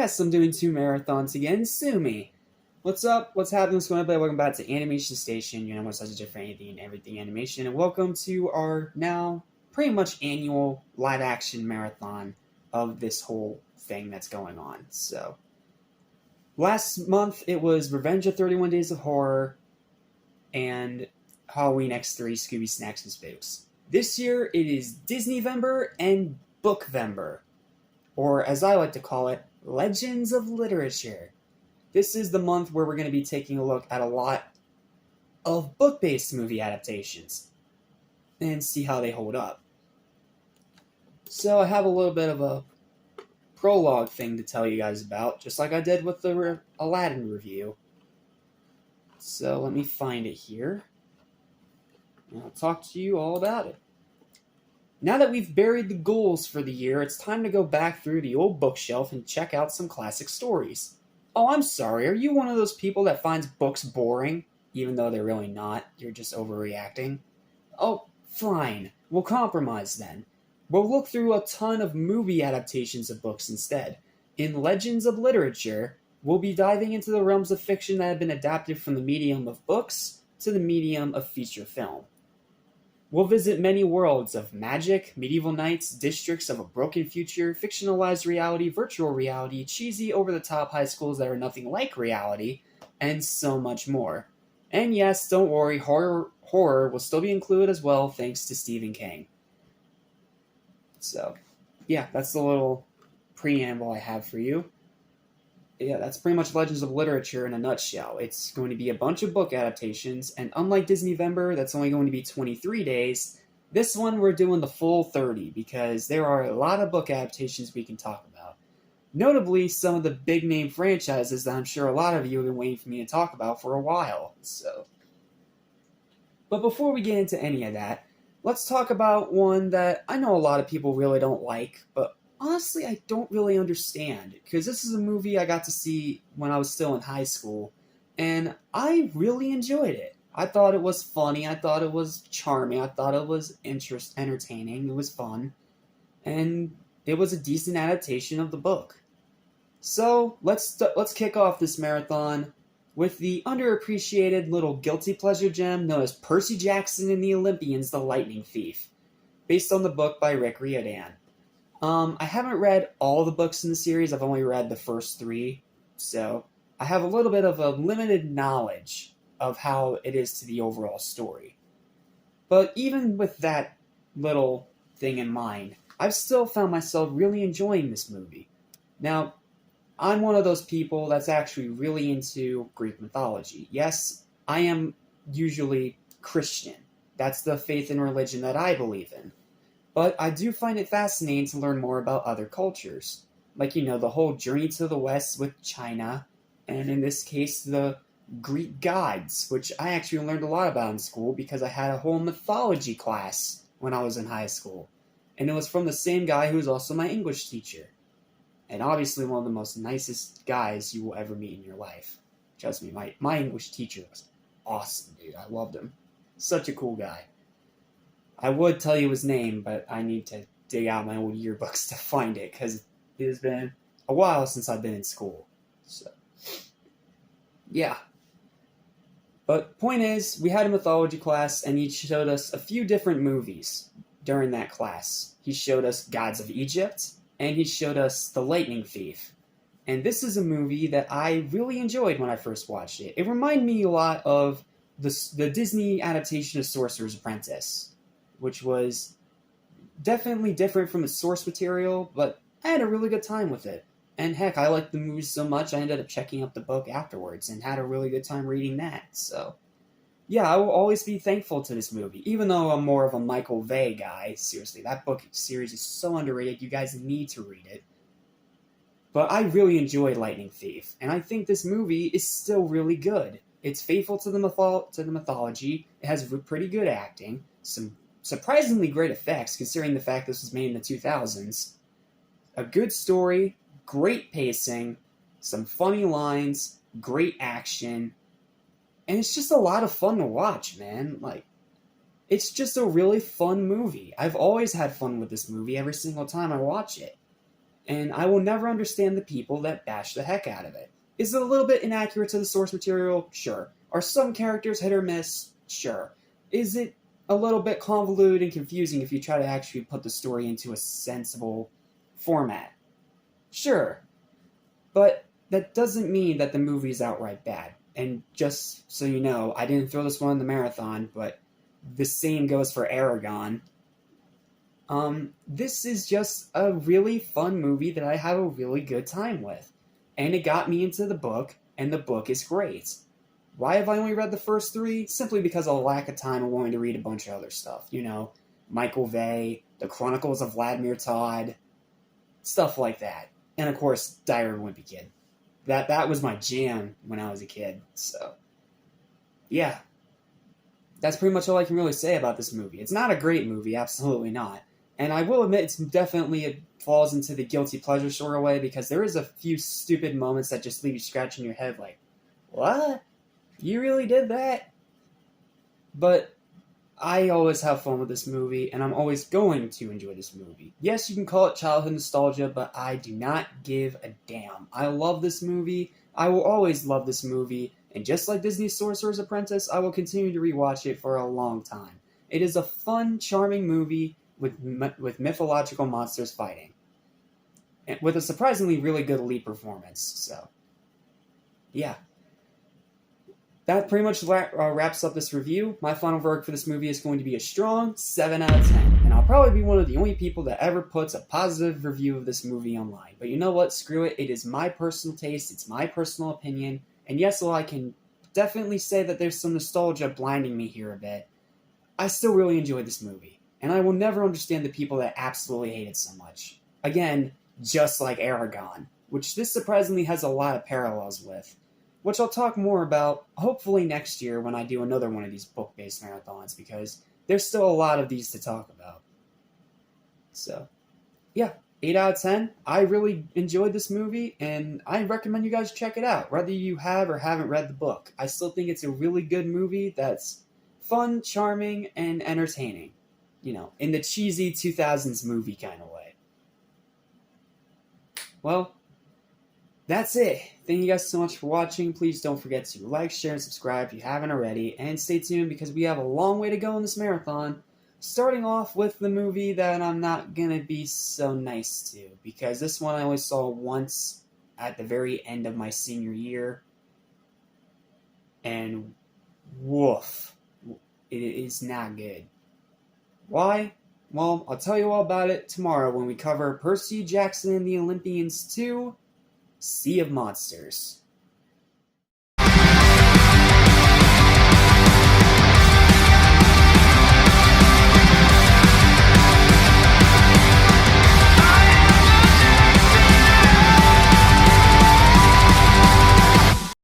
Yes, I'm doing 2 marathons again. Sue me. What's up? What's happening? What's going on? Welcome back to Animation Station. You know, what's such a different anything and everything animation. And welcome to our now pretty much annual live action marathon of this whole thing that's going on. So, last month it was Revenge of 31 Days of Horror and Halloween X3 Scooby Snacks and Spooks. This year it is Disneyvember and Bookvember, or as I like to call it, Legends of Literature. This is the month where we're going to be taking a look at a lot of book-based movie adaptations and see how they hold up. So I have a little bit of a prologue thing to tell you guys about, just like I did with the Aladdin review. So let me find it here, and I'll talk to you all about it. Now that we've buried the goals for the year, it's time to go back through the old bookshelf and check out some classic stories. Oh, I'm sorry, are you one of those people that finds books boring, even though they're really not? You're just overreacting? Oh, fine. We'll compromise then. We'll look through a ton of movie adaptations of books instead. In Legends of Literature, we'll be diving into the realms of fiction that have been adapted from the medium of books to the medium of feature film. We'll visit many worlds of magic, medieval knights, districts of a broken future, fictionalized reality, virtual reality, cheesy over-the-top high schools that are nothing like reality, and so much more. And yes, don't worry, horror will still be included as well, thanks to Stephen King. So, yeah, that's the little preamble I have for you. Yeah, that's pretty much Legends of Literature in a nutshell. It's going to be a bunch of book adaptations, and unlike Disneyvember, that's only going to be 23 days, this one we're doing the full 30, because there are a lot of book adaptations we can talk about. Notably, some of the big-name franchises that I'm sure a lot of you have been waiting for me to talk about for a while, so... But before we get into any of that, let's talk about one that I know a lot of people really don't like, but honestly, I don't really understand, because this is a movie I got to see when I was still in high school, and I really enjoyed it. I thought it was funny, I thought it was charming, I thought it was entertaining, it was fun, and it was a decent adaptation of the book. So, let's kick off this marathon with the underappreciated little guilty pleasure gem known as Percy Jackson and the Olympians, The Lightning Thief, based on the book by Rick Riordan. I haven't read all the books in the series. I've only read the first 3, so I have a little bit of a limited knowledge of how it is to the overall story. But even with that little thing in mind, I've still found myself really enjoying this movie. Now, I'm one of those people that's actually really into Greek mythology. Yes, I am usually Christian. That's the faith and religion that I believe in. But I do find it fascinating to learn more about other cultures. Like, the whole journey to the West with China, and in this case, the Greek gods, which I actually learned a lot about in school because I had a whole mythology class when I was in high school. And it was from the same guy who was also my English teacher. And obviously one of the most nicest guys you will ever meet in your life. Trust me, my English teacher was awesome, dude. I loved him. Such a cool guy. I would tell you his name, but I need to dig out my old yearbooks to find it, because it has been a while since I've been in school. So, yeah. But point is, we had a mythology class, and he showed us a few different movies during that class. He showed us Gods of Egypt, and he showed us The Lightning Thief. And this is a movie that I really enjoyed when I first watched it. It reminded me a lot of the Disney adaptation of Sorcerer's Apprentice, which was definitely different from its source material, but I had a really good time with it. And heck, I liked the movie so much, I ended up checking up the book afterwards and had a really good time reading that. So, yeah, I will always be thankful to this movie, even though I'm more of a Michael Bay guy. Seriously, that book series is so underrated, you guys need to read it. But I really enjoyed Lightning Thief, and I think this movie is still really good. It's faithful to the mythology, it has pretty good acting, some surprisingly great effects, considering the fact this was made in the 2000s. A good story, great pacing, some funny lines, great action, and it's just a lot of fun to watch, man. It's just a really fun movie. I've always had fun with this movie every single time I watch it. and I will never understand the people that bash the heck out of it. Is it a little bit inaccurate to the source material? Sure. Are some characters hit or miss? Sure. Is it a little bit convoluted and confusing if you try to actually put the story into a sensible format? Sure. But that doesn't mean that the movie is outright bad. And just so you know, I didn't throw this one in the marathon, but the same goes for Aragon. This is just a really fun movie that I have a really good time with. And it got me into the book, and the book is great. Why have I only read the first three? Simply because of a lack of time and wanting to read a bunch of other stuff. You know, Michael Vey, The Chronicles of Vladimir Todd, stuff like that. And of course, Diary of a Wimpy Kid. That was my jam when I was a kid. So, yeah. That's pretty much all I can really say about this movie. It's not a great movie, absolutely not. And I will admit, it falls into the guilty pleasure sort of way, because there is a few stupid moments that just leave you scratching your head like, what? You really did that? But I always have fun with this movie, and I'm always going to enjoy this movie. Yes, you can call it childhood nostalgia, but I do not give a damn. I love this movie. I will always love this movie, and just like Disney's Sorcerer's Apprentice, I will continue to rewatch it for a long time. It is a fun, charming movie with mythological monsters fighting, and with a surprisingly really good lead performance. So, yeah. That pretty much wraps up this review. My final verdict for this movie is going to be a strong 7 out of 10. And I'll probably be one of the only people that ever puts a positive review of this movie online. But you know what? Screw it. It is my personal taste. It's my personal opinion. And yes, while I can definitely say that there's some nostalgia blinding me here a bit, I still really enjoyed this movie. And I will never understand the people that absolutely hate it so much. Again, just like Aragon, which this surprisingly has a lot of parallels with, which I'll talk more about hopefully next year when I do another one of these book-based marathons, because there's still a lot of these to talk about. So, yeah, 8 out of 10. I really enjoyed this movie, and I recommend you guys check it out, whether you have or haven't read the book. I still think it's a really good movie that's fun, charming, and entertaining. You know, in the cheesy 2000s movie kind of way. Well, that's it. Thank you guys so much for watching. Please don't forget to like, share, and subscribe if you haven't already. And stay tuned, because we have a long way to go in this marathon. Starting off with the movie that I'm not going to be so nice to, because this one I only saw once at the very end of my senior year. And woof, it is not good. Why? Well, I'll tell you all about it tomorrow when we cover Percy Jackson and the Olympians 2, Sea of Monsters.